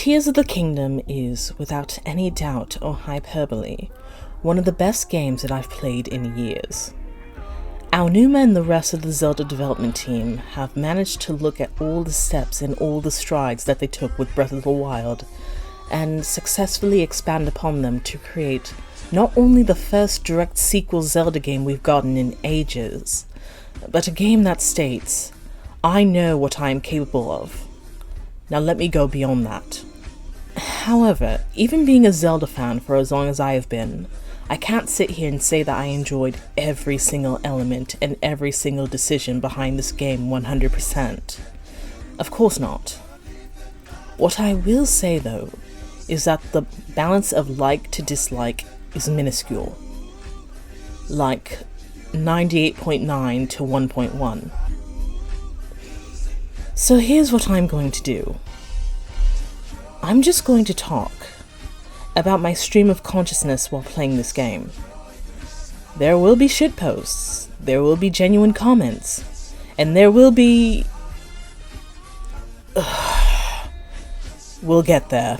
Tears of the Kingdom is, without any doubt or hyperbole, one of the best games that I've played in years. Aonuma and the rest of the Zelda development team have managed to look at all the steps and all the strides that they took with Breath of the Wild and successfully expand upon them to create not only the first direct sequel Zelda game we've gotten in ages, but a game that states, "I know what I am capable of. Now let me go beyond that." However, even being a Zelda fan for as long as I have been, I can't sit here and say that I enjoyed every single element and every single decision behind this game 100%. Of course not. What I will say though, is that the balance of like to dislike is minuscule. Like 98.9 to 1.1. So here's what I'm going to do. I'm just going to talk about my stream of consciousness while playing this game. There will be shitposts, there will be genuine comments, and there will be... we'll get there.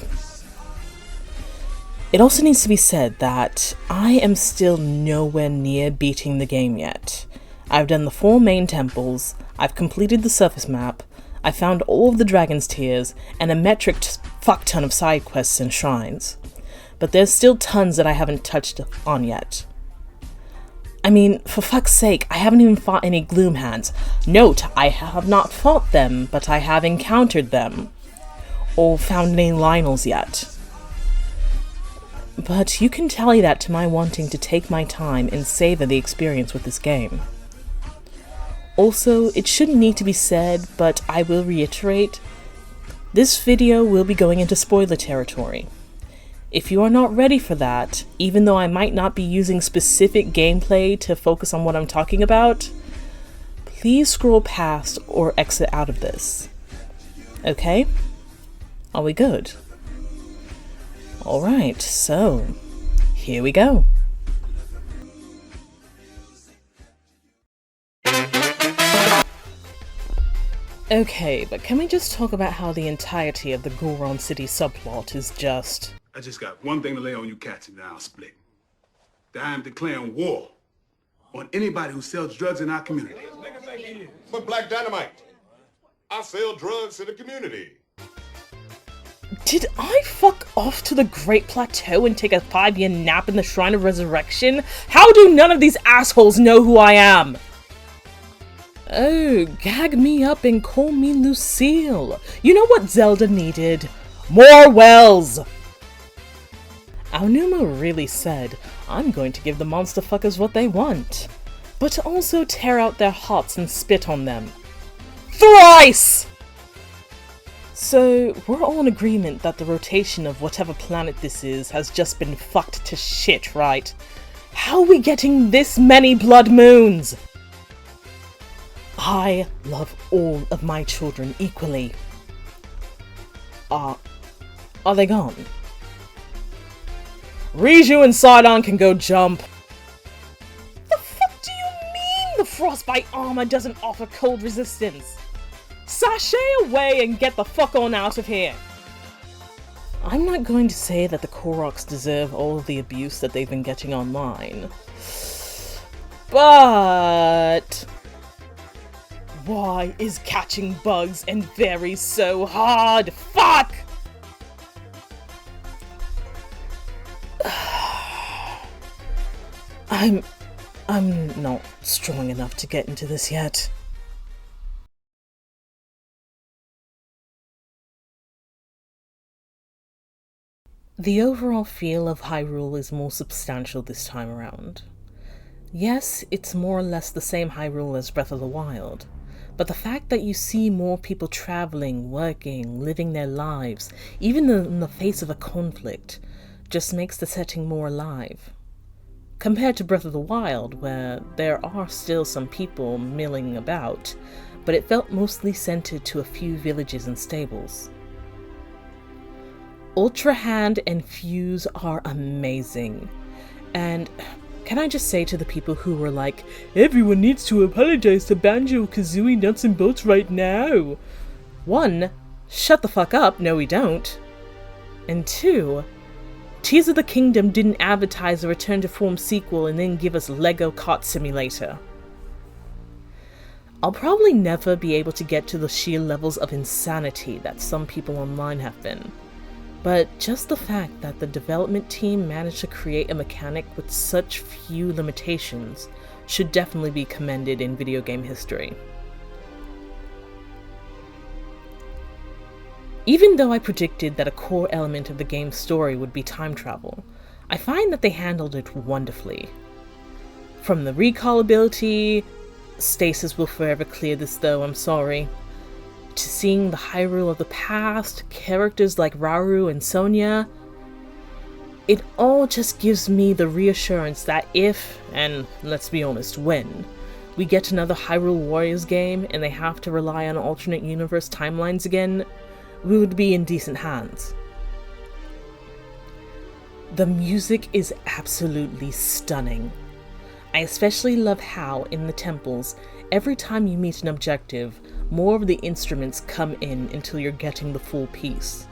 It also needs to be said that I am still nowhere near beating the game yet. I've done the 4 main temples, I've completed the surface map, I found all of the dragon's tears, and a metric fuck ton of side quests and shrines. But there's still tons that I haven't touched on yet. I mean, for fuck's sake, I haven't even fought any Gloomhands. Note, I have not fought them, but I have encountered them. Or found any Lionels yet. But you can tally that to my wanting to take my time and savor the experience with this game. Also, it shouldn't need to be said, but I will reiterate, this video will be going into spoiler territory. If you are not ready for that, even though I might not be using specific gameplay to focus on what I'm talking about, please scroll past or exit out of this. Okay? Are we good? Alright, so here we go. Okay, but can we just talk about how the entirety of the Goron City subplot is just... I just got one thing to lay on you cats and then I'll split. That I am declaring war on anybody who sells drugs in our community. But Black Dynamite, I sell drugs to the community. Did I fuck off to the Great Plateau and take a 5-year nap in the Shrine of Resurrection? How do none of these assholes know who I am? Oh, gag me up and call me Lucille. You know what Zelda needed? More wells! Aonuma really said, I'm going to give the monster fuckers what they want, but also tear out their hearts and spit on them. Thrice! So, we're all in agreement that the rotation of whatever planet this is has just been fucked to shit, right? How are we getting this many blood moons? I love all of my children equally. Are they gone? Riju and Sidon can go jump. The fuck do you mean the frostbite armor doesn't offer cold resistance? Sashay away and get the fuck on out of here! I'm not going to say that the Koroks deserve all of the abuse that they've been getting online. But... why is catching bugs and berries so hard? Fuck! I'm not strong enough to get into this yet. The overall feel of Hyrule is more substantial this time around. Yes, it's more or less the same Hyrule as Breath of the Wild, but the fact that you see more people traveling, working, living their lives, even in the face of a conflict, just makes the setting more alive. Compared to Breath of the Wild, where there are still some people milling about, but it felt mostly centered to a few villages and stables. Ultra Hand and Fuse are amazing, and can I just say to the people who were like, everyone needs to apologize to Banjo-Kazooie Nuts and Bolts right now? 1, shut the fuck up, no we don't. And 2, Tears of the Kingdom didn't advertise a return to form sequel and then give us Lego Kart Simulator. I'll probably never be able to get to the sheer levels of insanity that some people online have been, but just the fact that the development team managed to create a mechanic with such few limitations should definitely be commended in video game history. Even though I predicted that a core element of the game's story would be time travel, I find that they handled it wonderfully. From the recall ability, Stasis will forever clear this though, I'm sorry, to seeing the Hyrule of the past, characters like Rauru and Sonia, it all just gives me the reassurance that if, and let's be honest, when, we get another Hyrule Warriors game and they have to rely on alternate universe timelines again, we would be in decent hands. The music is absolutely stunning. I especially love how, in the temples, every time you meet an objective, more of the instruments come in until you're getting the full piece.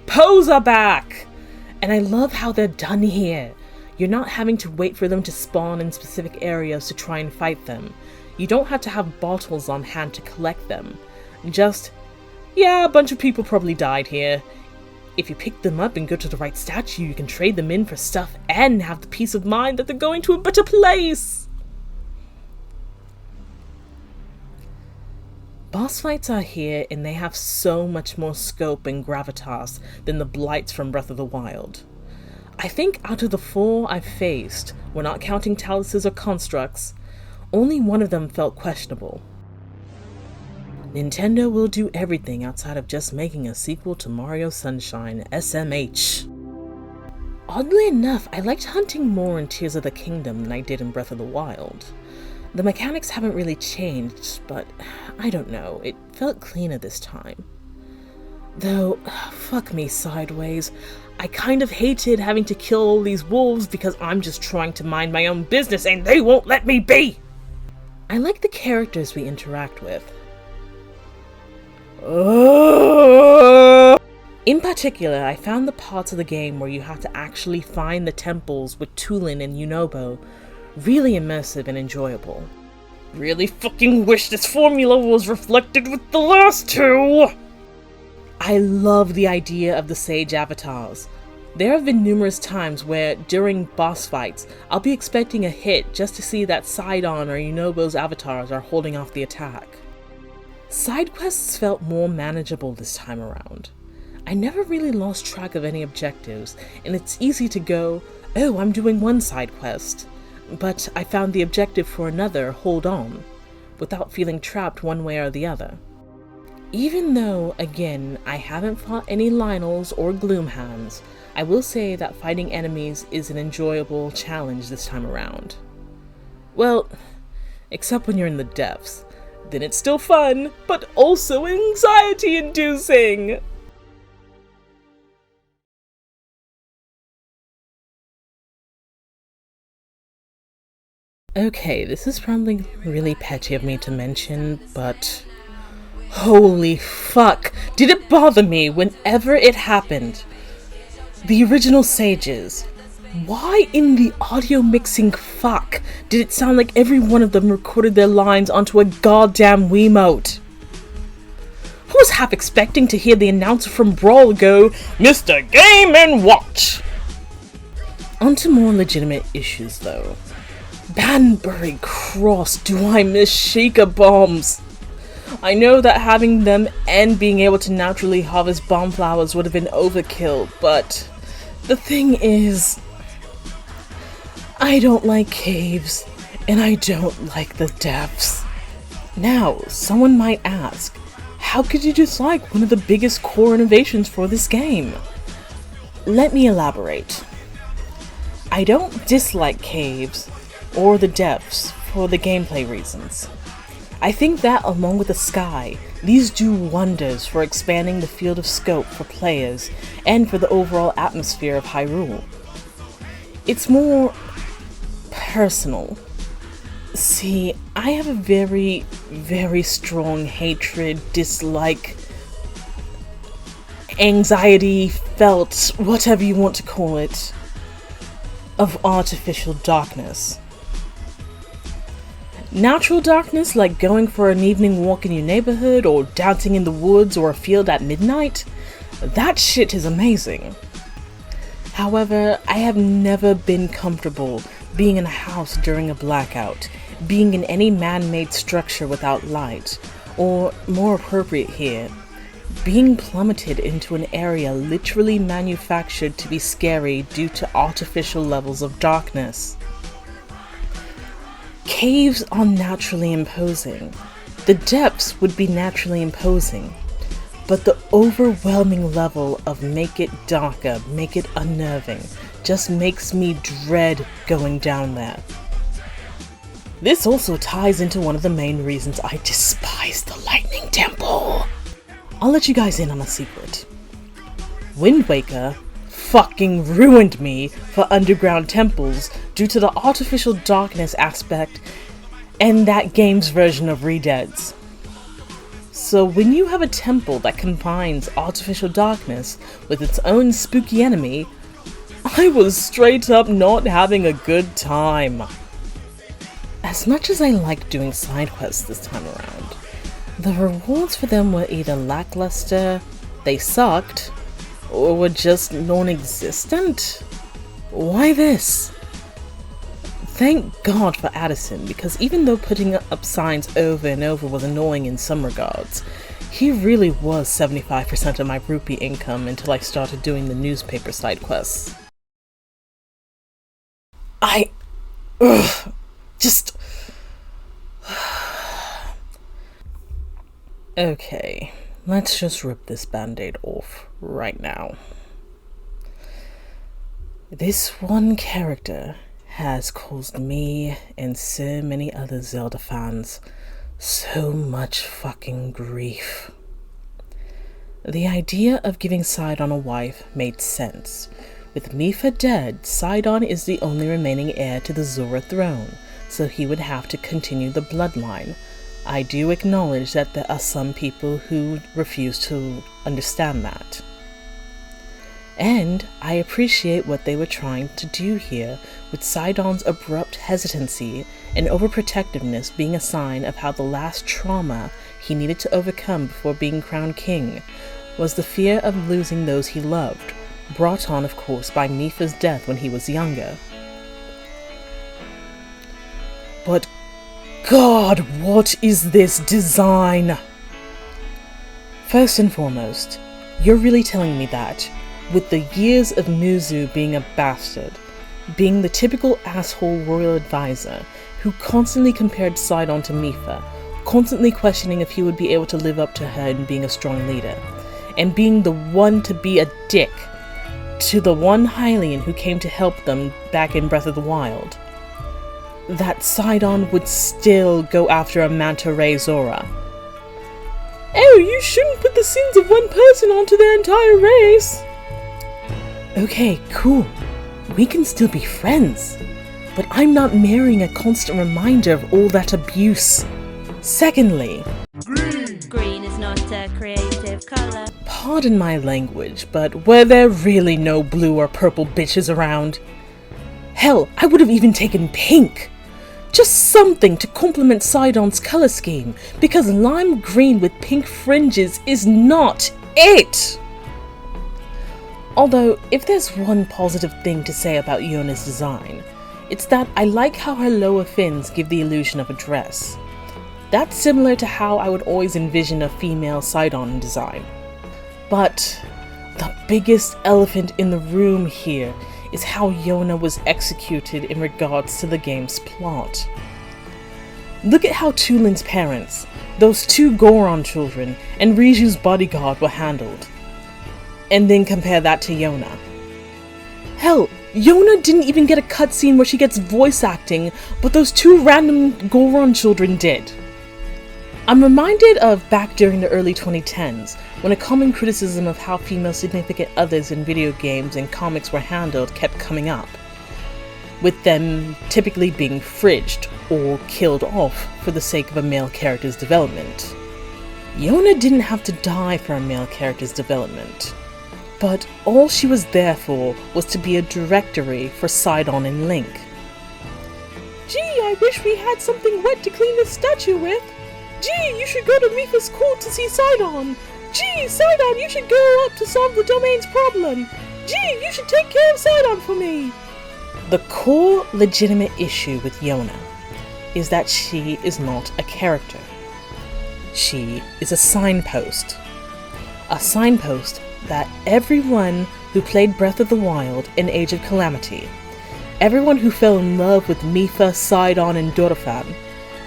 Pose are back! And I love how they're done here. You're not having to wait for them to spawn in specific areas to try and fight them. You don't have to have bottles on hand to collect them. Just, yeah, a bunch of people probably died here. If you pick them up and go to the right statue, you can trade them in for stuff and have the peace of mind that they're going to a better place! Boss fights are here and they have so much more scope and gravitas than the blights from Breath of the Wild. I think out of the 4 I've faced, we're not counting Taluses or Constructs, only one of them felt questionable. Nintendo will do everything outside of just making a sequel to Mario Sunshine, SMH. Oddly enough, I liked hunting more in Tears of the Kingdom than I did in Breath of the Wild. The mechanics haven't really changed, but I don't know, it felt cleaner this time. Though, fuck me sideways, I kind of hated having to kill all these wolves because I'm just trying to mind my own business and they won't let me be! I like the characters we interact with. In particular, I found the parts of the game where you have to actually find the temples with Tulin and Yunobo really immersive and enjoyable. Really fucking wish this formula was reflected with the last 2! I love the idea of the Sage avatars. There have been numerous times where, during boss fights, I'll be expecting a hit just to see that Sidon or Yunobo's avatars are holding off the attack. Side quests felt more manageable this time around. I never really lost track of any objectives, and it's easy to go, oh, I'm doing one side quest, but I found the objective for another, hold on, without feeling trapped one way or the other. Even though, again, I haven't fought any Lionels or Gloomhands, I will say that fighting enemies is an enjoyable challenge this time around. Well, except when you're in the depths. Then it's still fun, but also anxiety-inducing! Okay, this is probably really petty of me to mention, but holy fuck, did it bother me whenever it happened. The original Sages. Why in the audio mixing fuck did it sound like every one of them recorded their lines onto a goddamn Wiimote? I was half expecting to hear the announcer from Brawl go, "Mr. Game & Watch!" On to more legitimate issues though. Banbury Cross, do I miss Sheikah bombs! I know that having them and being able to naturally harvest bomb flowers would have been overkill, but the thing is, I don't like caves, and I don't like the depths. Now, someone might ask, how could you dislike one of the biggest core innovations for this game? Let me elaborate. I don't dislike caves or the depths for the gameplay reasons. I think that, along with the sky, these do wonders for expanding the field of scope for players and for the overall atmosphere of Hyrule. It's more personal. See, I have a very, very strong hatred anxiety felt, whatever you want to call it, of artificial darkness. Natural darkness, like going for an evening walk in your neighborhood or dancing in the woods or a field at midnight, that shit is amazing. However, I have never been comfortable being in a house during a blackout, being in any man-made structure without light, or, more appropriate here, being plummeted into an area literally manufactured to be scary due to artificial levels of darkness. Caves are naturally imposing. The depths would be naturally imposing. But the overwhelming level of make it darker, make it unnerving, just makes me dread going down there. This also ties into one of the main reasons I despise the Lightning Temple. I'll let you guys in on a secret. Wind Waker fucking ruined me for underground temples due to the artificial darkness aspect and that game's version of Redeads. So when you have a temple that combines artificial darkness with its own spooky enemy, I was straight up not having a good time. As much as I liked doing side quests this time around, the rewards for them were either lackluster, they sucked, or were just non-existent. Why this? Thank God for Addison, because even though putting up signs over and over was annoying in some regards, he really was 75% of my rupee income until I started doing the newspaper side quests. Okay, let's just rip this band-aid off right now. This one character has caused me and so many other Zelda fans so much fucking grief. The idea of giving Sidon a wife made sense. With Mipha dead, Sidon is the only remaining heir to the Zora throne, so he would have to continue the bloodline. I do acknowledge that there are some people who refuse to understand that. And I appreciate what they were trying to do here, with Sidon's abrupt hesitancy and overprotectiveness being a sign of how the last trauma he needed to overcome before being crowned king was the fear of losing those he loved, brought on of course by Mipha's death when he was younger. But God, what is this design? First and foremost, you're really telling me that, with the years of Muzu being a bastard, being the typical asshole royal advisor who constantly compared Sidon to Mipha, constantly questioning if he would be able to live up to her in being a strong leader, and being the one to be a dick to the one Hylian who came to help them back in Breath of the Wild, that Sidon would still go after a Manta Ray Zora. Oh, you shouldn't put the sins of one person onto their entire race! Okay, cool. We can still be friends. But I'm not marrying a constant reminder of all that abuse. Secondly, Green is not a creative color. Pardon my language, but were there really no blue or purple bitches around? Hell, I would have even taken pink. Just something to complement Sidon's color scheme, because lime green with pink fringes is not it! Although, if there's one positive thing to say about Yona's design, it's that I like how her lower fins give the illusion of a dress. That's similar to how I would always envision a female Sidon design. But the biggest elephant in the room here is how Yona was executed in regards to the game's plot. Look at how Tulin's parents, those two Goron children, and Riju's bodyguard were handled. And then compare that to Yona. Hell, Yona didn't even get a cutscene where she gets voice acting, but those two random Goron children did. I'm reminded of back during the early 2010s, when a common criticism of how female significant others in video games and comics were handled kept coming up, with them typically being fridged or killed off for the sake of a male character's development. Yona didn't have to die for a male character's development. but all she was there for was to be a directory for Sidon and Link. Gee, I wish we had something wet to clean this statue with. Gee, you should go to Mipha's court to see Sidon. Gee, Sidon, you should go up to solve the domain's problem. Gee, you should take care of Sidon for me. The core legitimate issue with Yona is that she is not a character. She is a signpost. A signpost that everyone who played Breath of the Wild in Age of Calamity, everyone who fell in love with Mipha, Sidon, and Dorephan,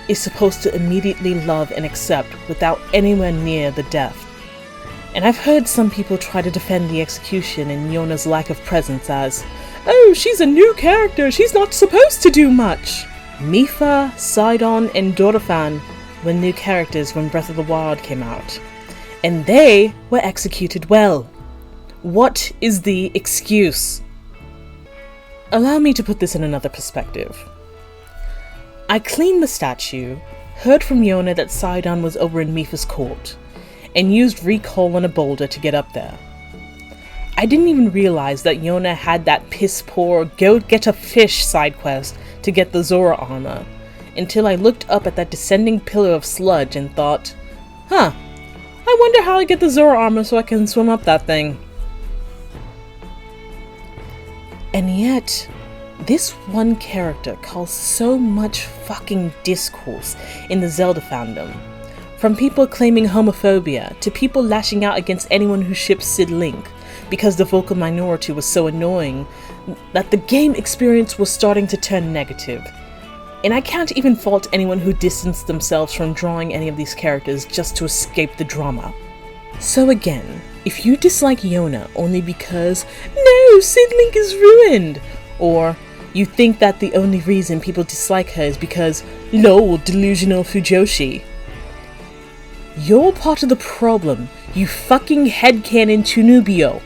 is supposed to immediately love and accept without anywhere near the death. And I've heard some people try to defend the execution and Yona's lack of presence as, oh, she's a new character, she's not supposed to do much. Mipha, Sidon, and Dorephan were new characters when Breath of the Wild came out, and they were executed well. What is the excuse? Allow me to put this in another perspective. I cleaned the statue, heard from Yona that Sidon was over in Mipha's court, and used recall on a boulder to get up there. I didn't even realize that Yona had that piss-poor go-get-a-fish side quest to get the Zora armor, until I looked up at that descending pillar of sludge and thought, huh, I wonder how I get the Zora armor so I can swim up that thing. And yet, this one character caused so much fucking discourse in the Zelda fandom. From people claiming homophobia, to people lashing out against anyone who ships Sid Link, because the vocal minority was so annoying that the game experience was starting to turn negative. And I can't even fault anyone who distanced themselves from drawing any of these characters just to escape the drama. So again, if you dislike Yona only because, no, Sid Link is ruined, or you think that the only reason people dislike her is because, lol, delusional Fujoshi, you're part of the problem, you fucking headcanon Tunubio.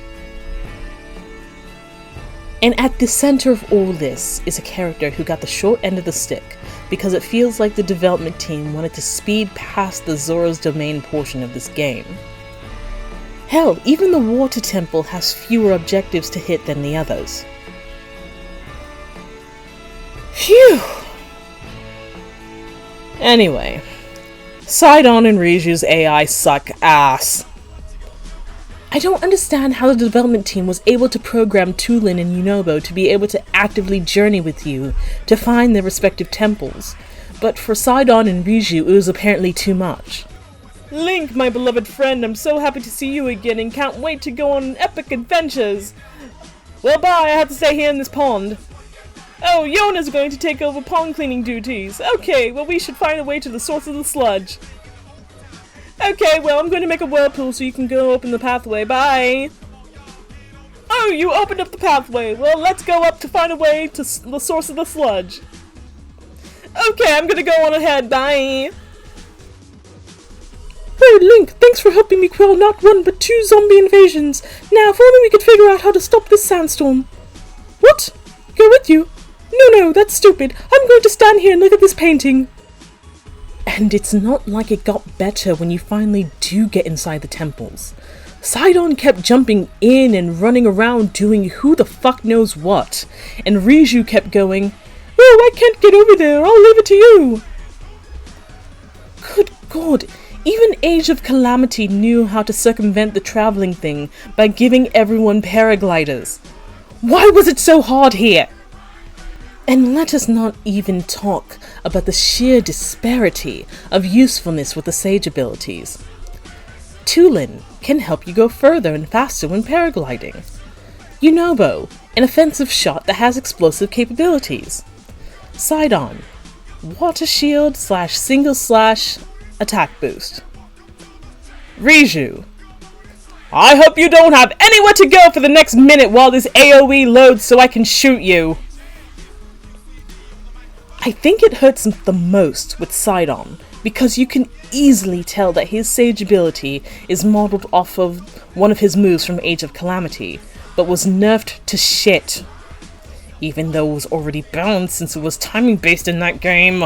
And at the center of all this is a character who got the short end of the stick, because it feels like the development team wanted to speed past the Zora's Domain portion of this game. Hell, even the Water Temple has fewer objectives to hit than the others. Phew! Anyway, Sidon and Ryuju's AI suck ass. I don't understand how the development team was able to program Tulin and Yunobo to be able to actively journey with you to find their respective temples, but for Sidon and Ryuju it was apparently too much. Link, my beloved friend, I'm so happy to see you again and can't wait to go on epic adventures. Well, bye, I have to stay here in this pond. Oh, Yona's going to take over pond cleaning duties. Okay, well we should find a way to the source of the sludge. Okay, well, I'm going to make a whirlpool so you can go open the pathway. Bye! Oh, you opened up the pathway. Well, let's go up to find a way to the source of the sludge. Okay, I'm going to go on ahead. Bye! Oh, Link, thanks for helping me quell not one but 2 zombie invasions. Now, if only we could figure out how to stop this sandstorm. What? Go with you? No, that's stupid. I'm going to stand here and look at this painting. And it's not like it got better when you finally do get inside the temples. Sidon kept jumping in and running around doing who the fuck knows what, and Ryuju kept going, oh, I can't get over there, I'll leave it to you. Good God, even Age of Calamity knew how to circumvent the traveling thing by giving everyone paragliders. Why was it so hard here? And let us not even talk about the sheer disparity of usefulness with the Sage abilities. Tulin can help you go further and faster when paragliding. Yunobo, an offensive shot that has explosive capabilities. Sidon, water shield / single / attack boost. Ryuju, I hope you don't have anywhere to go for the next minute while this AoE loads so I can shoot you. I think it hurts the most with Sidon, because you can easily tell that his Sage ability is modeled off of one of his moves from Age of Calamity, but was nerfed to shit. Even though it was already balanced since it was timing based in that game.